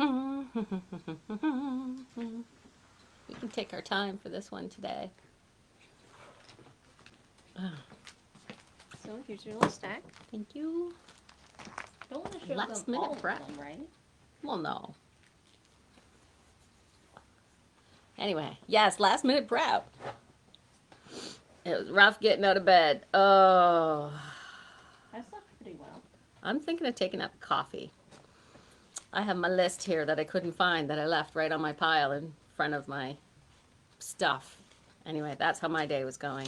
We can take our time for this one today. So here's your little stack. Thank you. Don't want to show Last them minute all of prep. them, right? Well, no. Anyway, yes, last minute prep. It was rough getting out of bed. Oh. I slept pretty well. I'm thinking of taking up coffee. I have my list here that I couldn't find that I left right on my pile in front of my stuff. Anyway, that's how my day was going.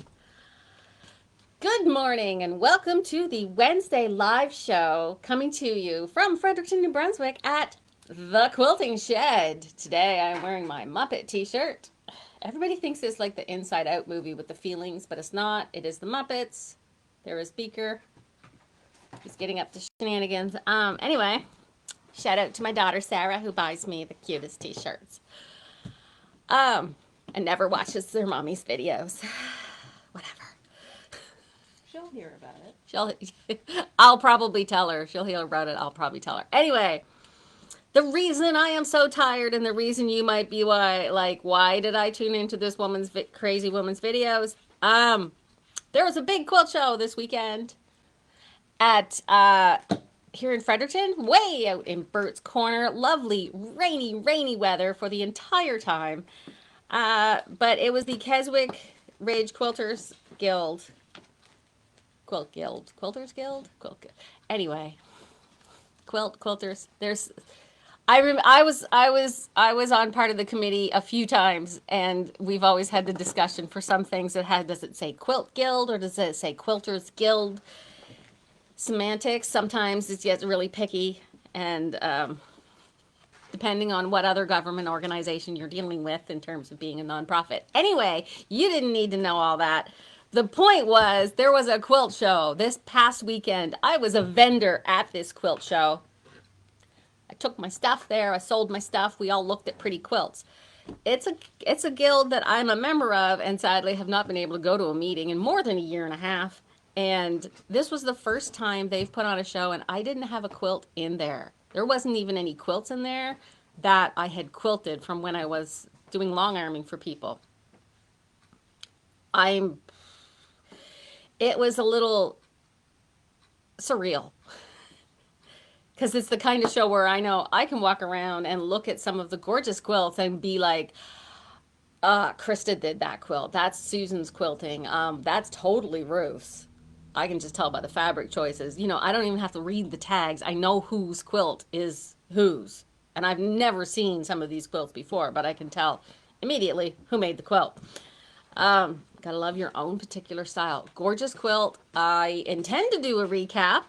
Good morning and welcome to the Wednesday live show coming to you from Fredericton, New Brunswick at The Quilting Shed. Today I'm wearing my Muppet t-shirt. Everybody thinks it's like the Inside Out movie with the feelings, but it's not. It is the Muppets. There is Beaker. He's getting up to shenanigans. Anyway, shout out to my daughter Sarah who buys me the cutest t-shirts. And never watches their mommy's videos. Whatever. She'll hear about it. I'll probably tell her. She'll hear about it. I'll probably tell her. Anyway, the reason I am so tired and the reason you might be why did I tune into this crazy woman's videos? There was a big quilt show this weekend at here in Fredericton, way out in Burt's Corner. Lovely, rainy weather for the entire time. But it was the Keswick Ridge Quilters Guild. Quilters Guild? Anyway, quilters. I was on part of the committee a few times, and we've always had the discussion for some things does it say Quilt Guild or does it say Quilters Guild? Semantics. Sometimes it gets really picky, and depending on what other government organization you're dealing with in terms of being a nonprofit. Anyway, you didn't need to know all that. The point was there was a quilt show this past weekend. I was a vendor at this quilt show. I took my stuff there. I sold my stuff. We all looked at pretty quilts. It's a guild that I'm a member of, and sadly have not been able to go to a meeting in more than a year and a half. And this was the first time they've put on a show, and I didn't have a quilt in there. There wasn't even any quilts in there that I had quilted from when I was doing long arming for people. It was a little surreal. Because it's the kind of show where I know I can walk around and look at some of the gorgeous quilts and be like, Krista did that quilt. That's Susan's quilting. That's totally Ruth's. I can just tell by the fabric choices. I don't even have to read the tags. I know whose quilt is whose. And I've never seen some of these quilts before, but I can tell immediately who made the quilt. Gotta love your own particular style. Gorgeous quilt. I intend to do a recap.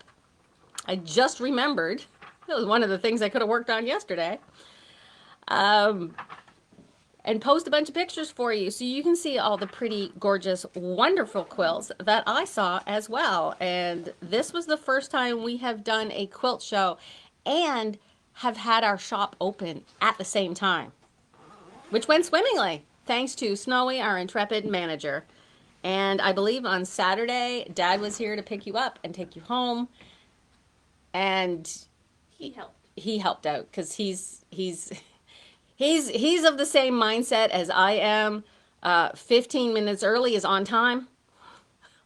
I just remembered. That was one of the things I could have worked on yesterday. And post a bunch of pictures for you so you can see all the pretty, gorgeous, wonderful quilts that I saw as well. And this was the first time we have done a quilt show and have had our shop open at the same time, which went swimmingly, thanks to Snowy, our intrepid manager. And I believe on Saturday, Dad was here to pick you up and take you home. And he helped. He helped out because he's of the same mindset as I am. 15 minutes early is on time.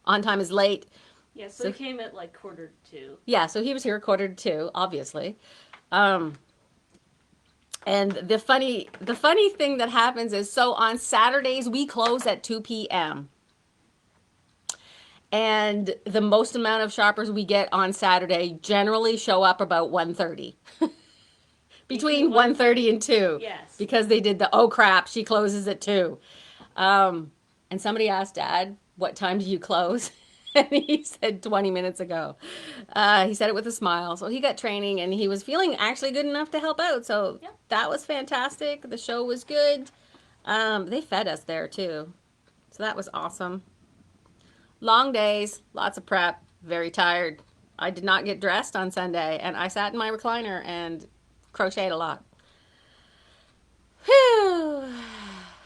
On time is late. Yeah, so he came at like 1:45. Yeah, so he was here 1:45, obviously. And the funny thing that happens is, so on Saturdays we close at 2 p.m. And the most amount of shoppers we get on Saturday generally show up about 1:30. Between 1:30 and 2. Yes. Because they did the, oh crap, she closes at 2. And somebody asked Dad, what time do you close? And he said 20 minutes ago. He said it with a smile. So he got training and he was feeling actually good enough to help out. So yep. That was fantastic. The show was good. They fed us there too. So that was awesome. Long days, lots of prep, very tired. I did not get dressed on Sunday and I sat in my recliner and crocheted a lot. Whew.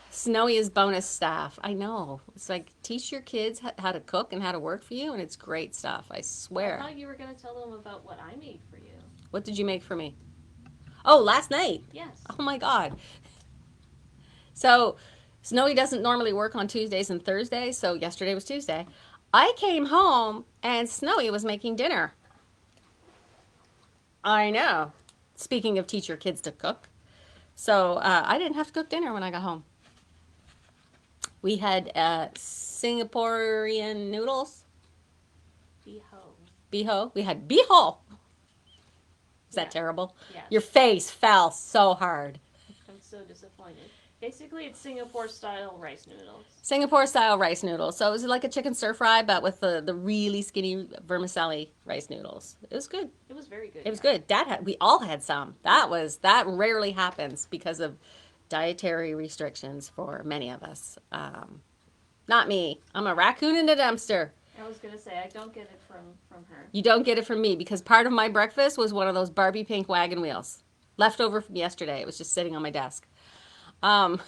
Snowy is bonus staff. I know. It's like, teach your kids how to cook and how to work for you, and it's great stuff, I swear. I thought you were going to tell them about what I made for you. What did you make for me? Oh, last night. Yes. Oh my God. So Snowy doesn't normally work on Tuesdays and Thursdays, so yesterday was Tuesday. I came home and Snowy was making dinner. I know. Speaking of teach your kids to cook. So I didn't have to cook dinner when I got home. We had Singaporean noodles, Beho. biho. We had biho. Is that Yeah. terrible? Yes. Your face fell so hard. I'm so disappointed. Basically, it's Singapore style rice noodles. Singapore style rice noodles. So it was like a chicken stir fry, but with the really skinny vermicelli rice noodles. It was good. It was very good. It was good. We all had some. That rarely happens because of dietary restrictions for many of us. Not me. I'm a raccoon in a dumpster. I was gonna say I don't get it from her. You don't get it from me because part of my breakfast was one of those Barbie pink wagon wheels left over from yesterday. It was just sitting on my desk. Um,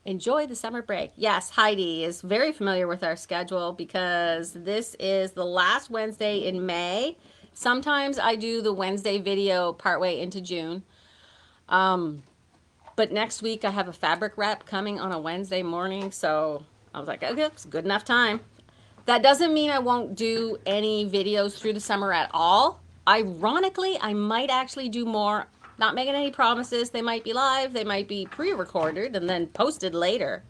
enjoy the summer break. Yes, Heidi is very familiar with our schedule because this is the last Wednesday in May. Sometimes I do the Wednesday video partway into June. But next week I have a fabric rep coming on a Wednesday morning, so I was like, okay, it's good enough time. That doesn't mean I won't do any videos through the summer at all. Ironically, I might actually do more. Not making any promises. They might be live, they might be pre-recorded and then posted later.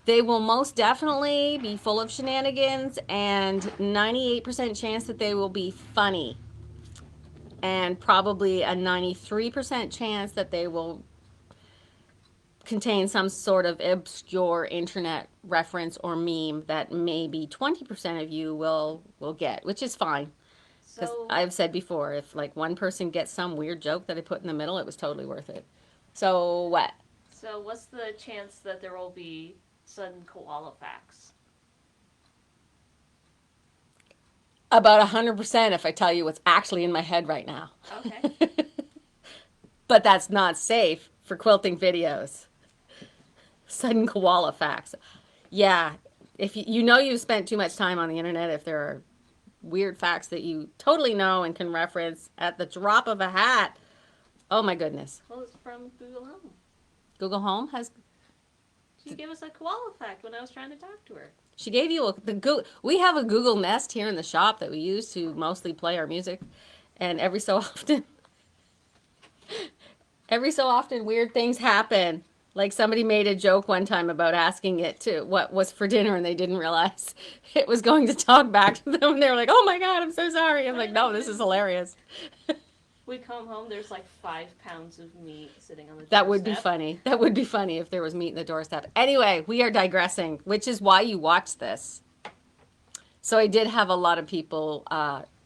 They will most definitely be full of shenanigans and 98% chance that they will be funny. And probably a 93% chance that they will contain some sort of obscure internet reference or meme that maybe 20% of you will get, which is fine. Because So I've said before, if like one person gets some weird joke that I put in the middle, it was totally worth it. So what? so what's the chance that there will be sudden koala facts? About 100% if I tell you what's actually in my head right now. Okay. But that's not safe for quilting videos. Sudden koala facts. Yeah, if you know you've spent too much time on the internet, if there are weird facts that you totally know and can reference at the drop of a hat, oh my goodness. Well, it's from Google Home. Google Home has, She gave us a koala fact when I was trying to talk to her. she gave you we have a Google Nest here in the shop that we use to mostly play our music, and every so often weird things happen. Like somebody made a joke one time about asking it to what was for dinner and they didn't realize it was going to talk back to them. And they were like, oh my God, I'm so sorry. I'm like, no, this is hilarious. We come home, there's like 5 pounds of meat sitting on the That would be doorstep. funny. That would be funny if there was meat in the doorstep. Anyway, we are digressing, which is why you watch this. So I did have a lot of people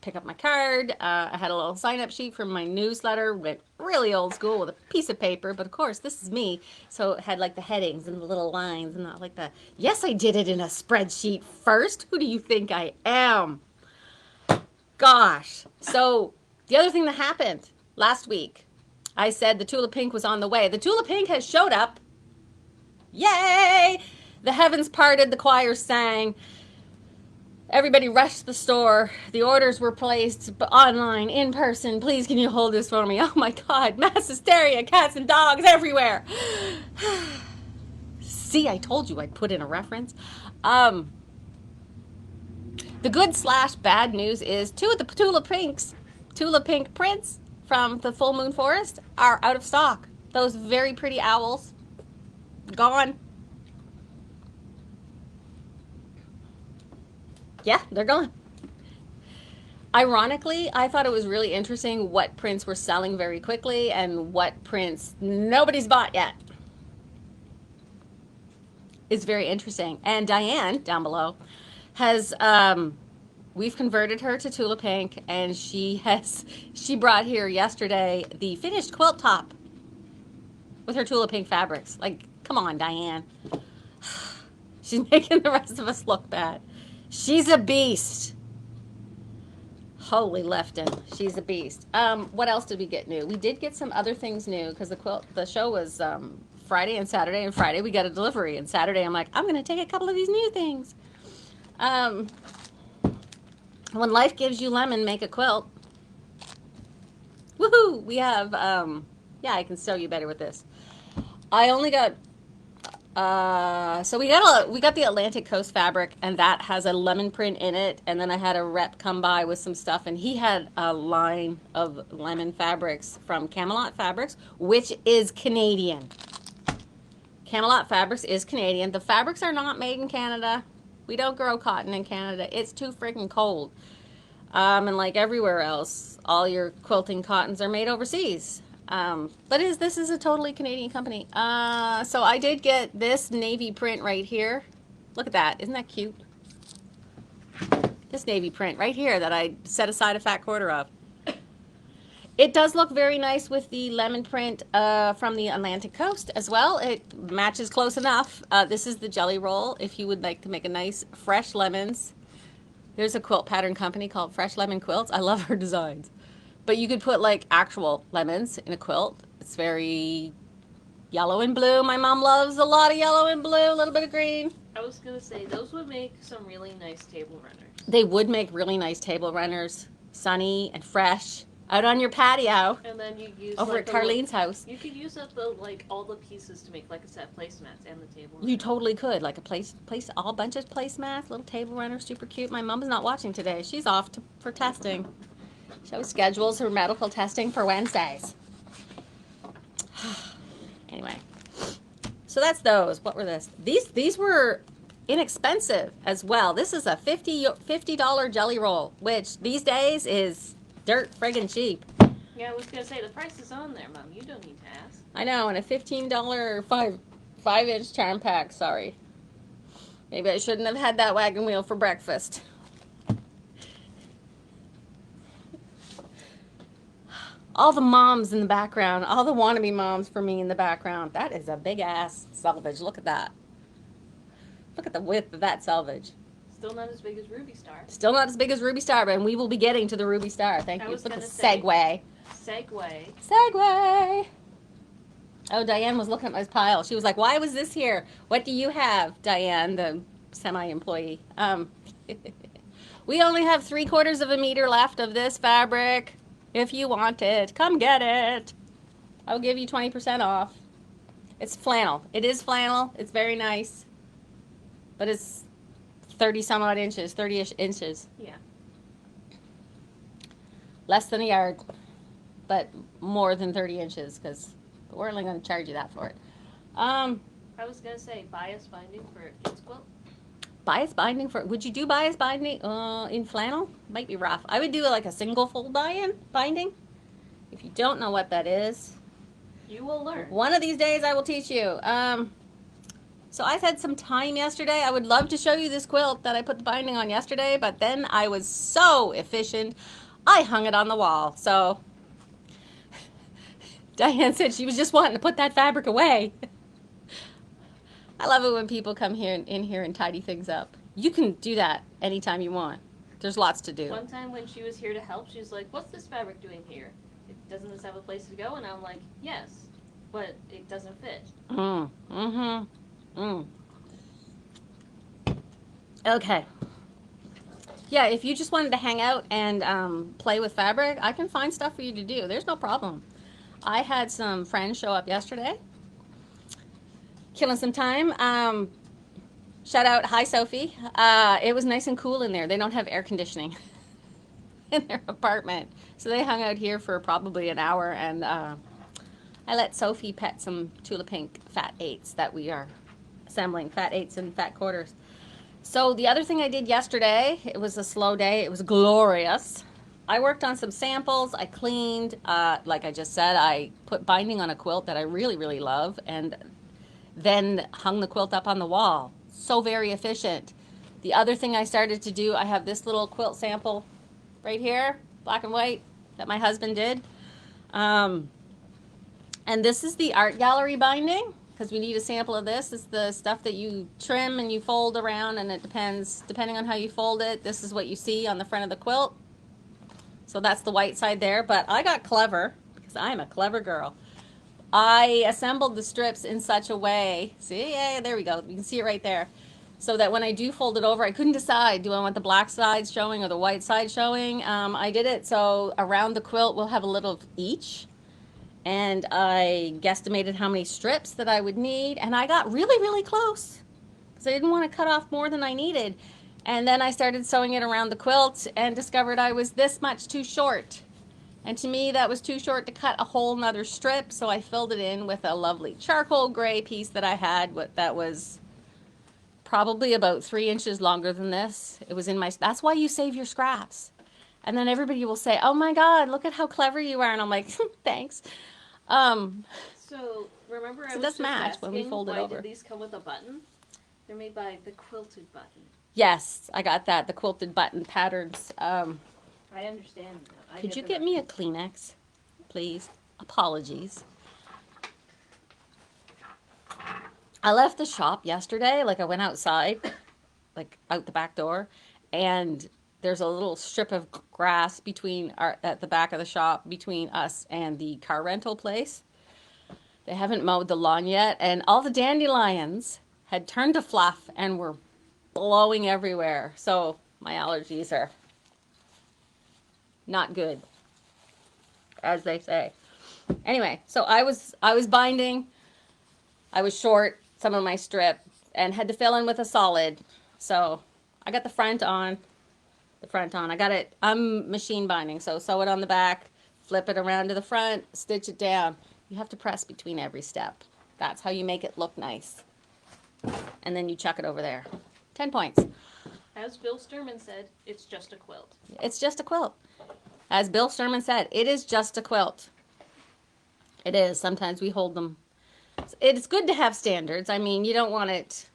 pick up my card. I had a little sign-up sheet for my newsletter. Went really old school with a piece of paper, but of course this is me. So it had like the headings and the little lines and not like the, yes, I did it in a spreadsheet first. Who do you think I am? Gosh. So the other thing that happened last week, I said the Tula Pink was on the way. The Tula Pink has showed up. Yay! The heavens parted, the choir sang. Everybody rushed to the store. The orders were placed online, in person. Please, can you hold this for me? Oh my God, mass hysteria, cats and dogs everywhere. See, I told you I'd put in a reference. The good/bad news is two of the Tula Pink prints from the Full Moon Forest are out of stock. Those very pretty owls, gone. Yeah, they're gone. Ironically, I thought it was really interesting what prints were selling very quickly and what prints nobody's bought yet. It's very interesting. And Diane, down below, has, we've converted her to Tula Pink, and she brought here yesterday the finished quilt top with her Tula Pink fabrics. Like, come on, Diane. She's making the rest of us look bad. She's a beast. Holy Lefton, she's a beast. What else did we get new? We did get some other things new because the show was Friday and Saturday, and Friday we got a delivery, and Saturday I'm like, I'm gonna take a couple of these new things. When life gives you lemon, make a quilt. Woohoo! We have, yeah, I can show you better with this. I only got, so we got the Atlantic Coast fabric, and that has a lemon print in it. And then I had a rep come by with some stuff, and he had a line of lemon fabrics from Camelot Fabrics, which is Canadian. Camelot Fabrics is Canadian. The fabrics are not made in Canada. We don't grow cotton in Canada. It's too freaking cold. And like everywhere else, all your quilting cottons are made overseas. But this is a totally Canadian company. So I did get this navy print right here. Look at that. Isn't that cute? This navy print right here that I set aside a fat quarter of. It does look very nice with the lemon print from the Atlantic Coast as well. It matches close enough. This is the jelly roll if you would like to make a nice fresh lemons. There's a quilt pattern company called Fresh Lemon Quilts. I love her designs. But you could put like actual lemons in a quilt. It's very yellow and blue. My mom loves a lot of yellow and blue, a little bit of green. I was gonna say those would make some really nice table runners. They would make really nice table runners, sunny and fresh, out on your patio. And then you use over like at Carlene's house. You could use up the all the pieces to make like a set placemats and the table. You totally could, like a place, all bunch of placemats, little table runners, super cute. My mom's not watching today. She's off for testing. She always schedules her medical testing for Wednesdays. Anyway, so that's those. What were this? These were inexpensive as well. This is a $50 jelly roll, which these days is dirt friggin' cheap. Yeah, I was gonna say the price is on there, Mom. You don't need to ask. I know, and a $15 5-inch charm pack. Sorry, maybe I shouldn't have had that wagon wheel for breakfast. All the moms in the background, all the wannabe moms for me in the background. That is a big ass selvage. Look at that. Look at the width of that selvage. Still not as big as Ruby Star. Still not as big as Ruby Star, but we will be getting to the Ruby Star. Thank you. Look at the segue. Segue. Oh, Diane was looking at my pile. She was like, "Why was this here? What do you have, Diane, the semi-employee?" We only have 3/4 of a meter left of this fabric. If you want it, come get it. I'll give you 20% off. It's flannel. It is flannel. It's very nice. But it's 30 some odd inches, 30-ish inches. Yeah. Less than a yard, but more than 30 inches because we're only going to charge you that for it. I was going to say bias binding for a kid's quilt. Bias binding for, would you do bias binding in flannel? Might be rough. I would do like a single fold binding. If you don't know what that is, you will learn. One of these days I will teach you. So I've had some time yesterday. I would love to show you this quilt that I put the binding on yesterday, but then I was so efficient, I hung it on the wall. So Diane said she was just wanting to put that fabric away. I love it when people come in here and tidy things up. You can do that anytime you want. There's lots to do. One time when she was here to help, she was like, "What's this fabric doing here? Doesn't this have a place to go?" And I'm like, "Yes, but it doesn't fit." Okay. Yeah, if you just wanted to hang out and play with fabric, I can find stuff for you to do. There's no problem. I had some friends show up yesterday. Killing some time. Shout out, hi Sophie. It was nice and cool in there. They don't have air conditioning in their apartment. So they hung out here for probably an hour, and I let Sophie pet some Tula Pink Fat 8s that we are assembling, Fat 8s and Fat Quarters. So the other thing I did yesterday, it was a slow day. It was glorious. I worked on some samples. I cleaned, like I just said, I put binding on a quilt that I really, really love, and then hung the quilt up on the wall. So very efficient. The other thing I started to do, I have this little quilt sample right here, black and white, that my husband did. And this is the art gallery binding, because we need a sample of this. It's the stuff that you trim and you fold around, and it depends, depending on how you fold it, this is what you see on the front of the quilt. So that's the white side there, but I got clever, because I'm a clever girl. I assembled the strips in such a way, see, yeah, there we go, you can see it right there, so that when I do fold it over, I couldn't decide, do I want the black side showing or the white side showing? I did it so around the quilt we'll have a little of each. And I guesstimated how many strips that I would need, and I got really, really close because I didn't want to cut off more than I needed. And then I started sewing it around the quilt and discovered I was this much too short. And to me, that was too short to cut a whole nother strip, so I filled it in with a lovely charcoal gray piece that I had that was probably about 3 inches longer than this. It was in my, that's why you save your scraps. And then everybody will say, oh my God, look at how clever you are. And I'm like, thanks. So remember, I So was this just match when we asking, fold it why over. did these come with a button? They're made by the quilted button. Yes, I got that. The quilted button patterns. I understand. Could you get me a Kleenex, please? Apologies. I left the shop yesterday. Like I went outside, like out the back door, and there's a little strip of grass between at the back of the shop between us and the car rental place. They haven't mowed the lawn yet, and all the dandelions had turned to fluff and were blowing everywhere. So my allergies are not good, as they say. Anyway, so I was binding. I was short some of my strip and had to fill in with a solid. So I got the front on. I got it. I'm machine binding, so sew it on the back, flip it around to the front, stitch it down. You have to press between every step. That's how you make it look nice. And then you chuck it over there. 10 points. As Bill Sturman said, it's just a quilt. It's just a quilt. As Bill Sturman said, it is just a quilt. It is. Sometimes we hold them. It's good to have standards. I mean, you don't want it,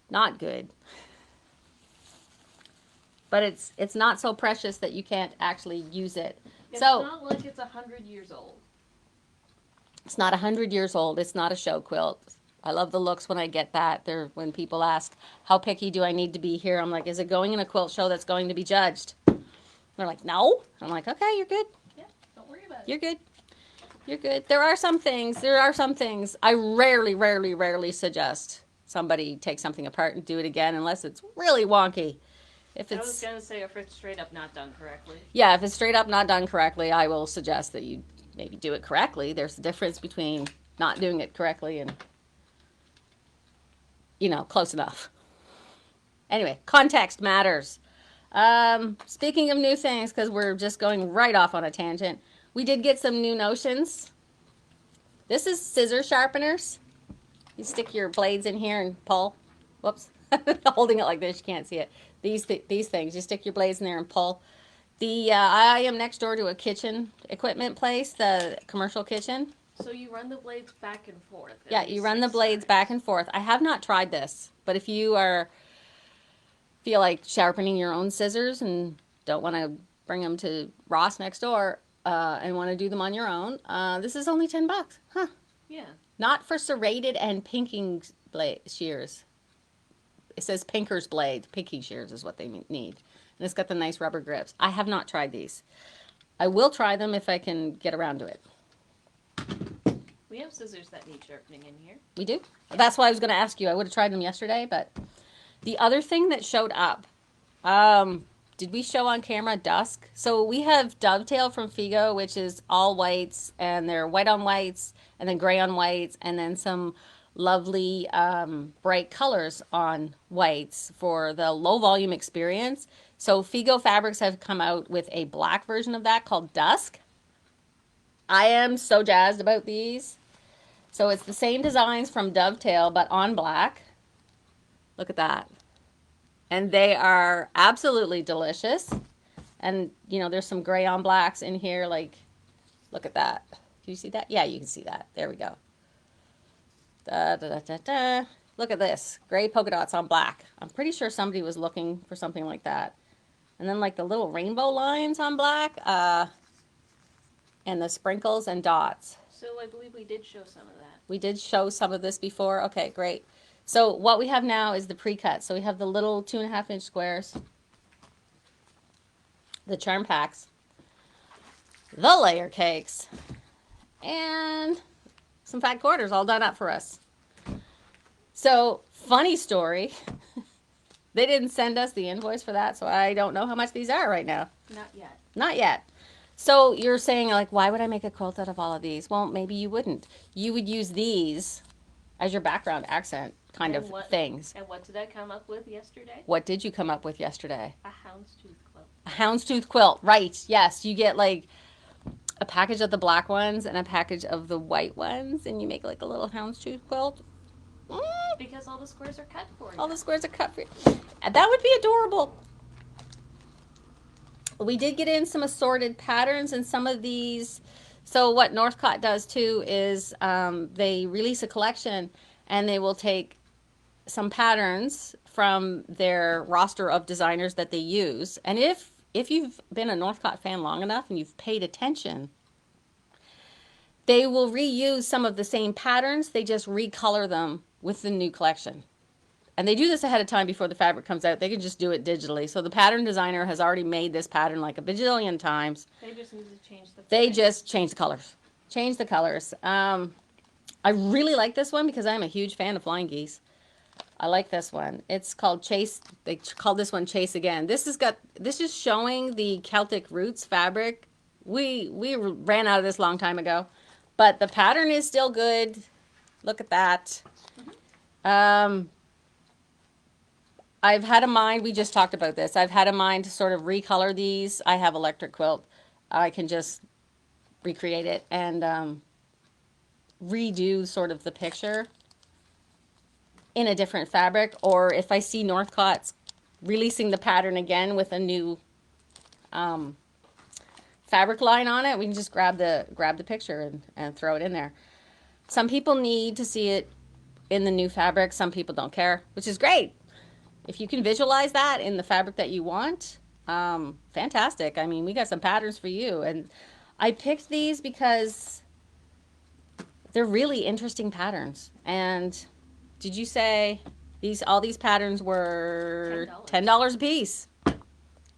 not good. But it's not so precious that you can't actually use it. It's So not like it's 100 years old. it's not 100 years old. It's not a show quilt. I love the looks when I get that. When people ask, how picky do I need to be here? I'm like, is it going in a quilt show that's going to be judged? They're like, no. I'm like, okay, you're good. Yeah, don't worry about it. You're good. You're good. There are some things I rarely suggest somebody take something apart and do it again unless it's really wonky. If I was it's, going to say if it's straight up not done correctly. yeah, if it's straight up not done correctly, I will suggest that you maybe do it correctly. There's a difference between not doing it correctly and, close enough. Anyway, context matters. Speaking of new things, because we're just going right off on a tangent, we did get some new notions. This is scissor sharpeners. You stick your blades in here and pull. Whoops. Holding it like this, you can't see it. These things, you stick your blades in there and pull. I am next door to a kitchen equipment place, the commercial kitchen. So you run the blades back and forth. Yeah, you run the blades back and forth. I have not tried this, but if you feel like sharpening your own scissors and don't want to bring them to Ross next door and want to do them on your own, this is only $10. Huh. Yeah. Not for serrated and pinking shears. It says pinker's blade. Pinking shears is what they need. And it's got the nice rubber grips. I have not tried these. I will try them if I can get around to it. We have scissors that need sharpening in here. We do? That's why I was going to ask you. I would have tried them yesterday, but the other thing that showed up, did we show on camera dusk? So we have Dovetail from Figo, which is all whites, and they're white on whites, and then gray on whites, and then some lovely bright colors on whites for the low volume experience. So Figo Fabrics have come out with a black version of that called Dusk. I am so jazzed about these. So it's the same designs from Dovetail, but on black. Look at that. And they are absolutely delicious. And, there's some gray on blacks in here. Like, look at that. Can you see that? Yeah, you can see that. There we go. Da, da, da, da, da. Look at this. Gray polka dots on black. I'm pretty sure somebody was looking for something like that. And then, like, the little rainbow lines on black. And the sprinkles and dots. So I believe we did show some of that. We did show some of this before. Okay, great. So what we have now is the pre-cut. So we have the little 2.5-inch squares, the charm packs, the layer cakes, and some fat quarters all done up for us. So Funny story. They didn't send us the invoice for that, so I don't know how much these are right now. Not yet. Not yet. So you're saying, like, why would I make a quilt out of all of these? Well, maybe you wouldn't. You would use these as your background accent kind of things. And what did I come up with yesterday? What did you come up with yesterday? A houndstooth quilt. A houndstooth quilt, right. Yes, you get like a package of the black ones and a package of the white ones, and you make like a little houndstooth quilt. Because all the squares are cut for you. All the squares are cut for you. And that would be adorable. We did get in some assorted patterns and some of these. So what Northcott does too is they release a collection and they will take some patterns from their roster of designers that they use. And if you've been a Northcott fan long enough and you've paid attention, they will reuse some of the same patterns. They just recolor them with the new collection. And they do this ahead of time before the fabric comes out. They can just do it digitally. So the pattern designer has already made this pattern like a bajillion times. They just need to change the They just change the colors. Change the colors. I really like this one because I'm a huge fan of flying geese. I like this one. It's called Chase. They call this one Chase Again. This is showing the Celtic roots fabric. We ran out of this a long time ago, but the pattern is still good. Look at that. I've had a mind, we just talked about this, I've had a mind to sort of recolor these. I have electric quilt. I can just recreate it and redo sort of the picture in a different fabric. Or if I see Northcott's releasing the pattern again with a new fabric line on it, we can just grab the picture and throw it in there. Some people need to see it in the new fabric. Some people don't care, which is great. If you can visualize that in the fabric that you want, fantastic. I mean, we got some patterns for you. And I picked these because they're really interesting patterns. And did you say all these patterns were $10 a piece?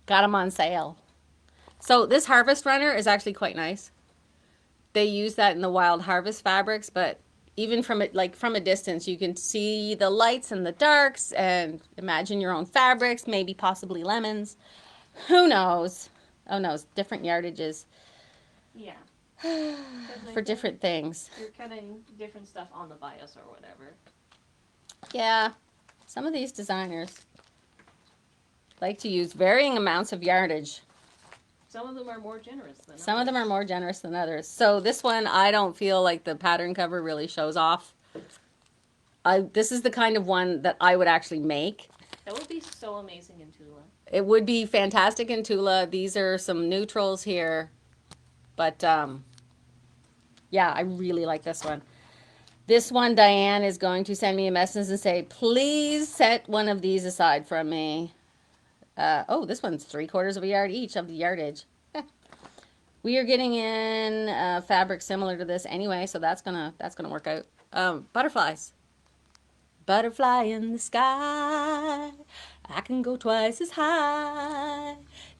Got them on sale. So this Harvest Runner is actually quite nice. They use that in the Wild Harvest fabrics, but even from it, like from a distance, you can see the lights and the darks and imagine your own fabrics, maybe possibly lemons. Who knows? Oh no, different yardages. Yeah. For different things. You're cutting different stuff on the bias or whatever. Yeah. Some of these designers like to use varying amounts of yardage. Some of them are more generous than others. Some of them are more generous than others. So this one, I don't feel like the pattern cover really shows off. This is the kind of one that I would actually make. That would be so amazing in Tula. It would be fantastic in Tula. These are some neutrals here. But, yeah, I really like this one. This one, Diane is going to send me a message and say, please set one of these aside from me. Oh, this one's 3/4 of a yard each of the yardage. We are getting in fabric similar to this anyway, so that's gonna work out. Butterflies. Butterfly in the sky. I can go twice as high.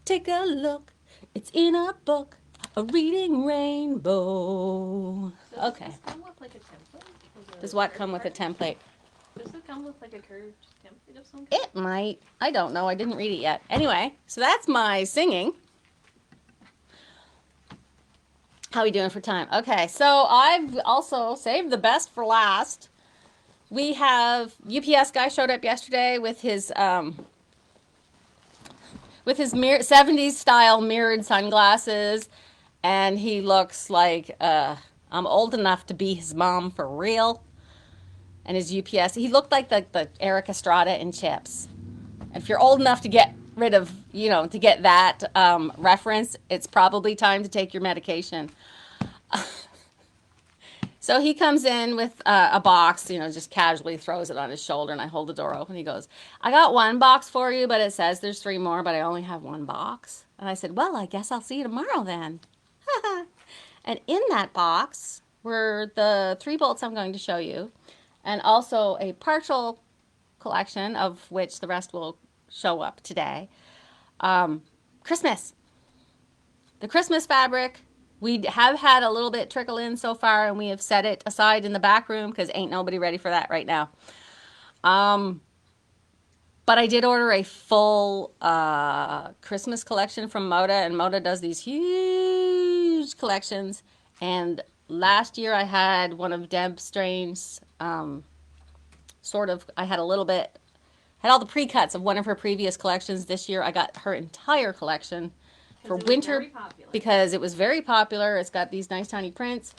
Take a look. It's in a book. A reading rainbow. So Okay. Does this come with like a template? Does what come with a template? Does it come with like a curved template of some kind? It might. I don't know. I didn't read it yet. Anyway, so that's my singing. How are we doing for time? Okay, so I've also saved the best for last. We have UPS guy showed up yesterday with his 70s style mirrored sunglasses, and he looks like I'm old enough to be his mom for real. And his UPS, he looked like the Eric Estrada in Chips. And if you're old enough to get rid of, to get that reference, it's probably time to take your medication. So he comes in with a box, just casually throws it on his shoulder, and I hold the door open. He goes, I got one box for you, but it says there's 3 more, but I only have 1 box. And I said, well, I guess I'll see you tomorrow then. And in that box were the 3 bolts I'm going to show you, and also a partial collection, of which the rest will show up today. Christmas. The Christmas fabric. We have had a little bit trickle in so far, and we have set it aside in the back room because ain't nobody ready for that right now. But I did order a full Christmas collection from Moda, and Moda does these huge collections. And last year I had one of Deb Strange's I had a little bit, had all the pre-cuts of one of her previous collections. This year I got her entire collection for winter because it was very popular. It's got these nice tiny prints.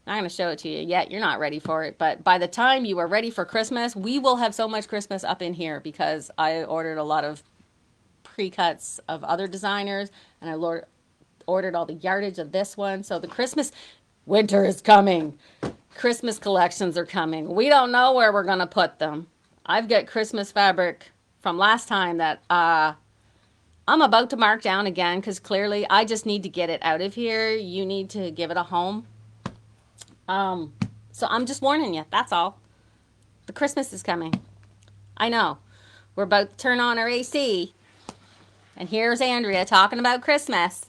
I'm going to show it to you yet. You're not ready for it. But by the time you are ready for Christmas, we will have so much Christmas up in here because I ordered a lot of pre-cuts of other designers and I ordered all the yardage of this one. So the winter is coming. Christmas collections are coming. We don't know where we're going to put them. I've got Christmas fabric from last time that I'm about to mark down again because clearly I just need to get it out of here. You need to give it a home. So I'm just warning you, that's all. The Christmas is coming. I know. We're about to turn on our AC. And here's Andrea talking about Christmas.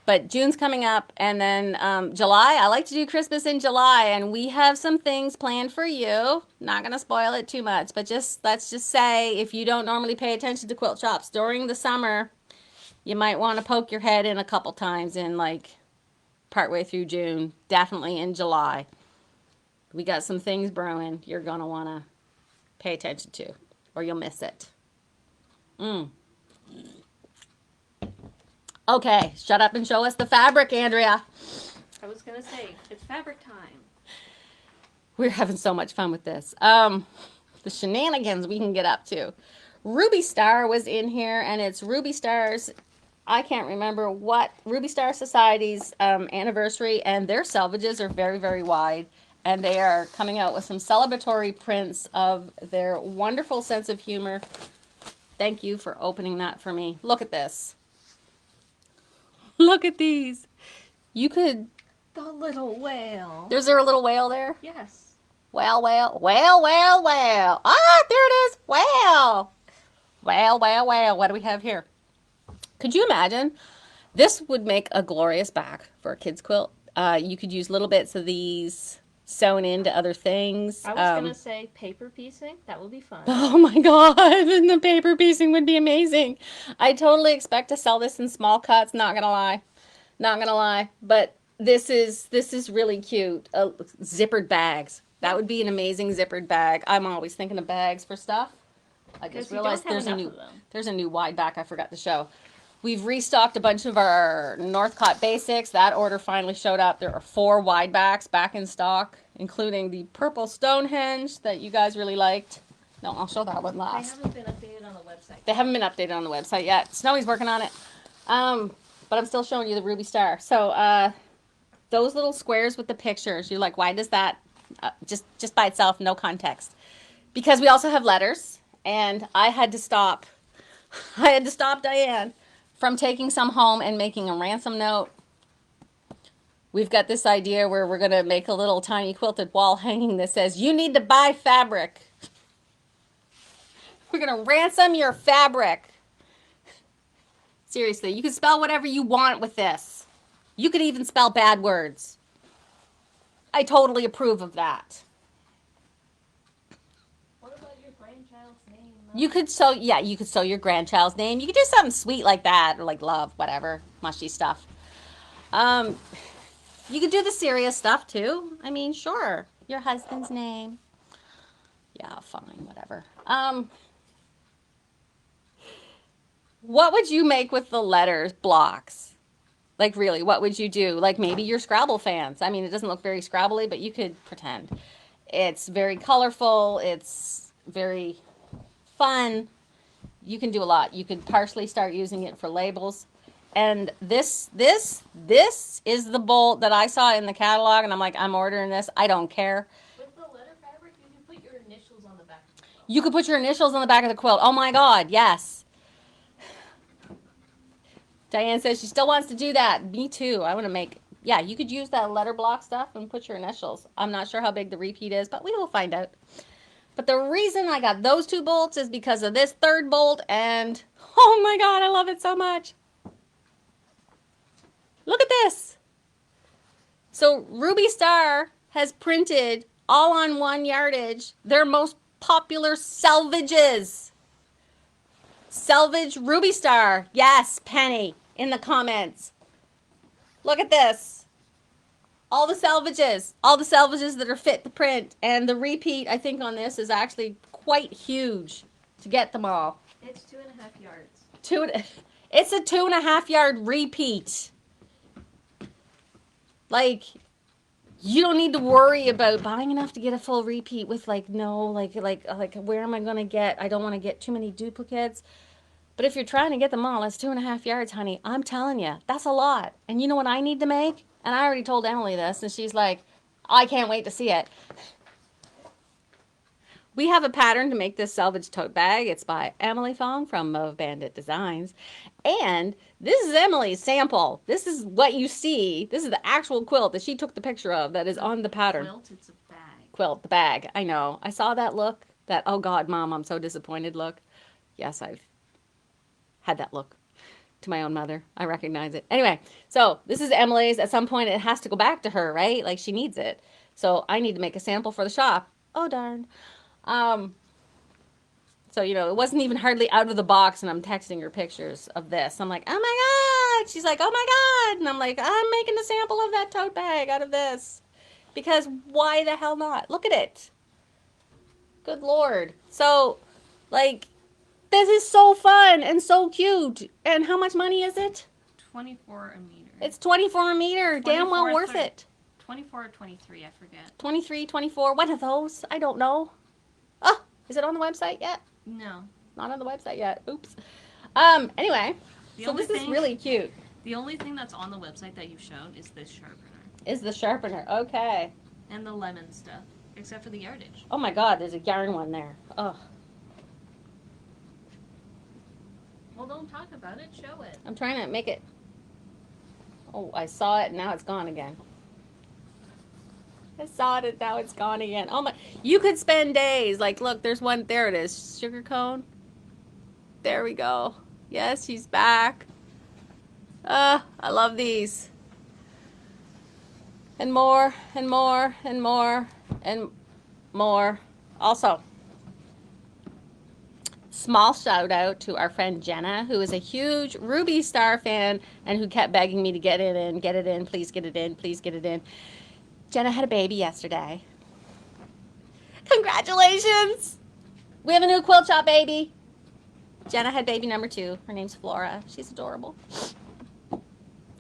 But June's coming up, and then July, I like to do Christmas in July, and we have some things planned for you. Not going to spoil it too much, but let's just say if you don't normally pay attention to quilt shops during the summer, you might want to poke your head in a couple times in like partway through June, definitely in July. We got some things brewing you're going to want to pay attention to, or you'll miss it. Okay, shut up and show us the fabric, Andrea. I was going to say, it's fabric time. We're having so much fun with this. The shenanigans we can get up to. Ruby Star was in here, and it's Ruby Star's, I can't remember what, Ruby Star Society's anniversary, and their selvages are very, very wide. And they are coming out with some celebratory prints of their wonderful sense of humor. Thank you for opening that for me. Look at this. Look at these. You could... The little whale. Is there a little whale there? Yes. Whale, whale, whale, whale, whale. Ah, there it is. Whale. Whale, whale, whale. What do we have here? Could you imagine? This would make a glorious back for a kid's quilt. You could use little bits of these sewn into other things. I was going to say paper piecing. That would be fun. Oh my God. And the paper piecing would be amazing. I totally expect to sell this in small cuts. Not going to lie. Not going to lie. But this is really cute. Zippered bags. That would be an amazing zippered bag. I'm always thinking of bags for stuff. I just realized there's a new wide back I forgot to show. We've restocked a bunch of our Northcott basics. That order finally showed up. There are 4 wide backs back in stock, including the purple Stonehenge that you guys really liked. No, I'll show that one last. They haven't been updated on the website. They haven't been updated on the website yet. Snowy's working on it. But I'm still showing you the Ruby Star. So those little squares with the pictures, you're like, why does that, just by itself, no context? Because we also have letters, and I had to stop Diane from taking some home and making a ransom note. We've got this idea where we're going to make a little tiny quilted wall hanging that says, you need to buy fabric. We're going to ransom your fabric. Seriously, you can spell whatever you want with this. You could even spell bad words. I totally approve of that. You could sew your grandchild's name. You could do something sweet like that, or like love, whatever, mushy stuff. You could do the serious stuff too. I mean, sure, your husband's name. Yeah, fine, whatever. What would you make with the letters blocks? Like really, what would you do? Like maybe you're Scrabble fans. I mean, it doesn't look very Scrabbly, but you could pretend. It's very colorful. It's very fun. You can do a lot. You could partially start using it for labels. And this is the bolt that I saw in the catalog, and I'm like, I'm ordering this. I don't care. With the letter fabric, you can put your initials on the back of the quilt. You could put your initials on the back of the quilt. Oh my God, yes. Diane says she still wants to do that. Me too. I want to make, yeah, you could use that letter block stuff and put your initials. I'm not sure how big the repeat is, but we will find out. But the reason I got those 2 bolts is because of this 3rd bolt, and oh my God, I love it so much. Look at this. So Ruby Star has printed all on 1 yardage their most popular selvages. Selvage Ruby Star. Yes, Penny, in the comments. Look at this. All the salvages. All the salvages that are fit to print. And the repeat, I think, on this is actually quite huge to get them all. It's 2.5 yards. It's a 2.5 yard repeat. Like, you don't need to worry about buying enough to get a full repeat with like where am I gonna get? I don't want to get too many duplicates. But if you're trying to get them all, that's 2.5 yards, honey. I'm telling you, that's a lot. And you know what I need to make? And I already told Emily this, and she's like, I can't wait to see it. We have a pattern to make this salvage tote bag. It's by Emily Fong from Mauve Bandit Designs. And this is Emily's sample. This is what you see. This is the actual quilt that she took the picture of that is on the pattern. Quilt, it's a bag. Quilt, the bag. I know. I saw that look. That, oh God, Mom, I'm so disappointed look. Yes, I've had that look to my own mother. I recognize it. Anyway, so this is Emily's. At some point, it has to go back to her, right? Like, she needs it. So I need to make a sample for the shop. Oh, darn. So, you know, it wasn't even hardly out of the box, and I'm texting her pictures of this. I'm like, oh my God. She's like, oh my God. And I'm like, I'm making a sample of that tote bag out of this. Because why the hell not? Look at it. Good Lord. So, like, this is so fun and so cute. And how much money is it? 24 a meter. It's 24 a meter. Damn well worth it. 24 or 23, I forget. 23, 24. One of those. I don't know. Oh, is it on the website yet? No. Not on the website yet. Oops. Anyway, so this is really cute. The only thing that's on the website that you've shown is this sharpener. Is the sharpener. Okay. And the lemon stuff. Except for the yardage. Oh my God, there's a yarn one there. Ugh. Well, don't talk about it. Show it. I'm trying to make it. Oh, I saw it and now it's gone again. I saw it and now it's gone again. Oh my. You could spend days. Like, look, there's one. There it is. Sugar cone. There we go. Yes, she's back. I love these. And more and more and more and more. Also, small shout out to our friend Jenna, who is a huge Ruby Star fan and who kept begging me to get it in, please get it in, please get it in. Jenna had a baby yesterday. Congratulations! We have a new quilt shop baby. Jenna had baby number 2. Her name's Flora. She's adorable.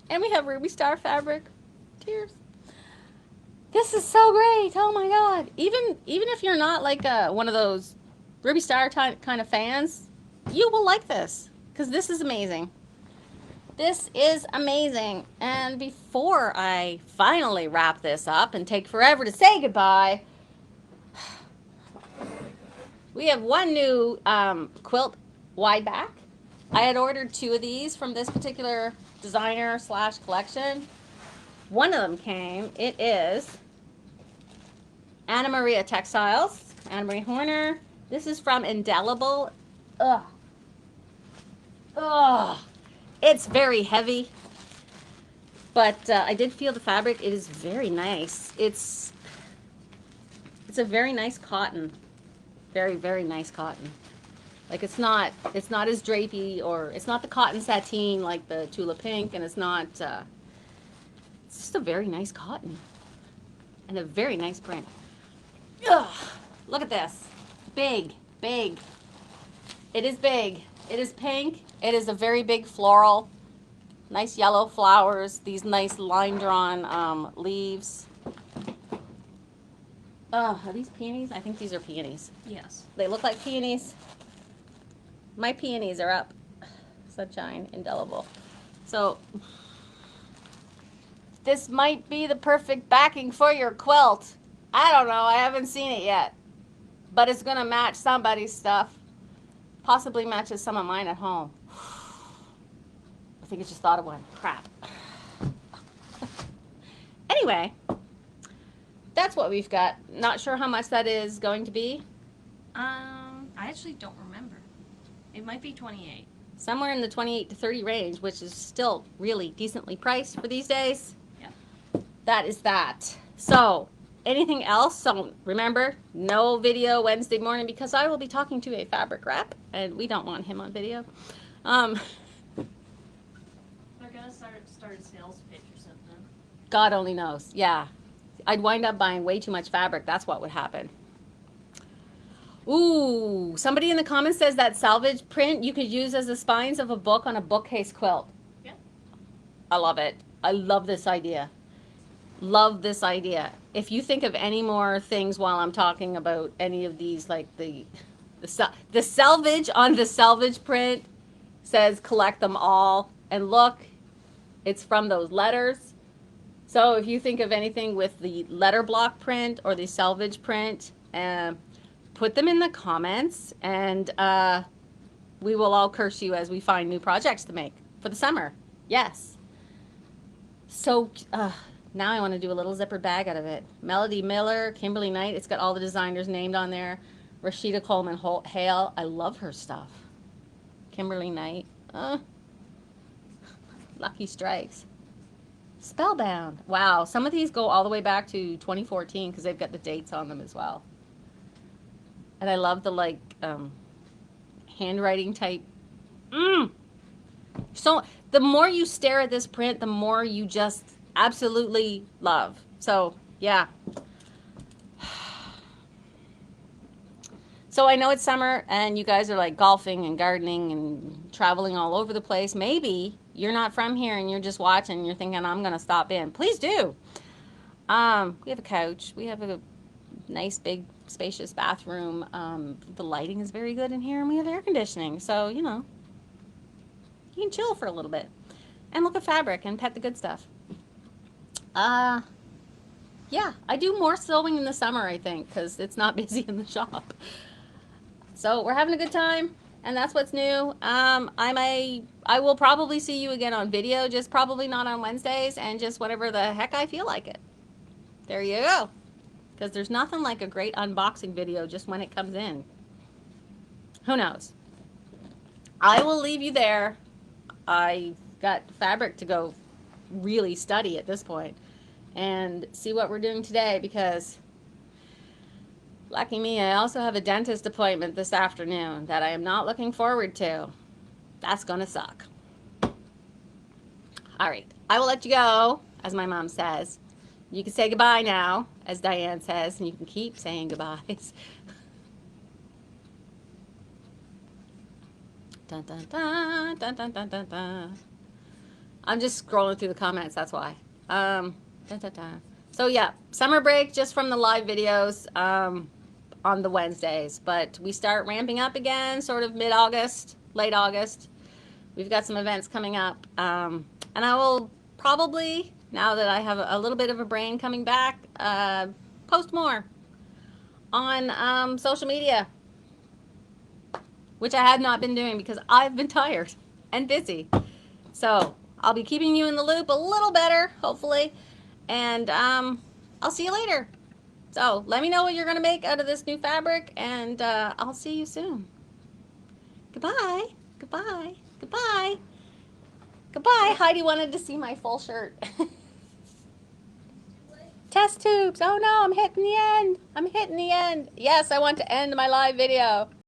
And we have Ruby Star fabric. Tears. This is so great. Oh my God. Even if you're not like one of those Ruby Star kind of fans, you will like this because this is amazing. This is amazing. And before I finally wrap this up and take forever to say goodbye, we have one new quilt wide back. I had ordered 2 of these from this particular designer / collection. One of them came. It is Anna Maria Textiles. Anna Marie Horner. This is from Indelible. Ugh. Ugh. It's very heavy. But I did feel the fabric. It is very nice. It's a very nice cotton. Very, very nice cotton. Like it's not as drapey, or it's not the cotton sateen like the Tula Pink, and it's not, it's just a very nice cotton. And a very nice print. Ugh. Look at this. Big, big. It is big. It is pink. It is a very big floral. Nice yellow flowers. These nice line-drawn leaves. Are these peonies? I think these are peonies. Yes. They look like peonies. My peonies are up. Sunshine, Indelible. So, this might be the perfect backing for your quilt. I don't know. I haven't seen it yet. But it's going to match somebody's stuff. Possibly matches some of mine at home. I think I just thought of one. Crap. Anyway, that's what we've got. Not sure how much that is going to be. I actually don't remember. It might be 28. Somewhere in the 28 to 30 range, which is still really decently priced for these days. Yeah. That is that. So, anything else. So remember, no video Wednesday morning because I will be talking to a fabric rep, and we don't want him on video. Um, They're gonna start a sales pitch or something. God only knows. Yeah, I'd wind up buying way too much fabric. That's what would happen. Ooh, somebody in the comments says that salvage print you could use as the spines of a book on a bookcase quilt. Yeah. I love it. I love this idea. Love this idea. If you think of any more things while I'm talking about any of these, like the salvage on the salvage print says collect them all. And look, it's from those letters. So if you think of anything with the letter block print or the salvage print, put them in the comments, and we will all curse you as we find new projects to make for the summer. Yes. So now I want to do a little zipper bag out of it. Melody Miller, Kimberly Knight. It's got all the designers named on there. Rashida Coleman Hale. I love her stuff. Kimberly Knight. Lucky Strikes. Spellbound. Wow. Some of these go all the way back to 2014 because they've got the dates on them as well. And I love the handwriting type. So the more you stare at this print, the more you just absolutely love. So yeah. So I know it's summer and you guys are like golfing and gardening and traveling all over the place. Maybe you're not from here and you're just watching and you're thinking, I'm going to stop in. Please do. We have a couch. We have a nice big spacious bathroom. The lighting is very good in here, and we have air conditioning, so you can chill for a little bit and look at fabric and pet the good stuff. Yeah, I do more sewing in the summer, I think, because it's not busy in the shop. So we're having a good time, and that's what's new. I will probably see you again on video, just probably not on Wednesdays, and just whenever the heck I feel like it. There you go. Because there's nothing like a great unboxing video just when it comes in. Who knows? I will leave you there. I got fabric to go really study at this point and see what we're doing today because lucky me, I also have a dentist appointment this afternoon that I am not looking forward to. That's going to suck. All right. I will let you go, as my mom says. You can say goodbye now, as Diane says, and you can keep saying goodbyes. Dun, dun, dun, dun, dun, dun, dun, dun. I'm just scrolling through the comments, that's why. Dun, dun, dun. So yeah, summer break just from the live videos on the Wednesdays. But we start ramping up again sort of mid-August, late August. We've got some events coming up. And I will probably, now that I have a little bit of a brain coming back, post more on social media, which I had not been doing because I've been tired and busy. So I'll be keeping you in the loop a little better, hopefully, and I'll see you later. So let me know what you're going to make out of this new fabric, and I'll see you soon. Goodbye. Goodbye. Goodbye. Goodbye. Heidi wanted to see my full shirt. Test tubes. Oh no, I'm hitting the end. I'm hitting the end. Yes, I want to end my live video.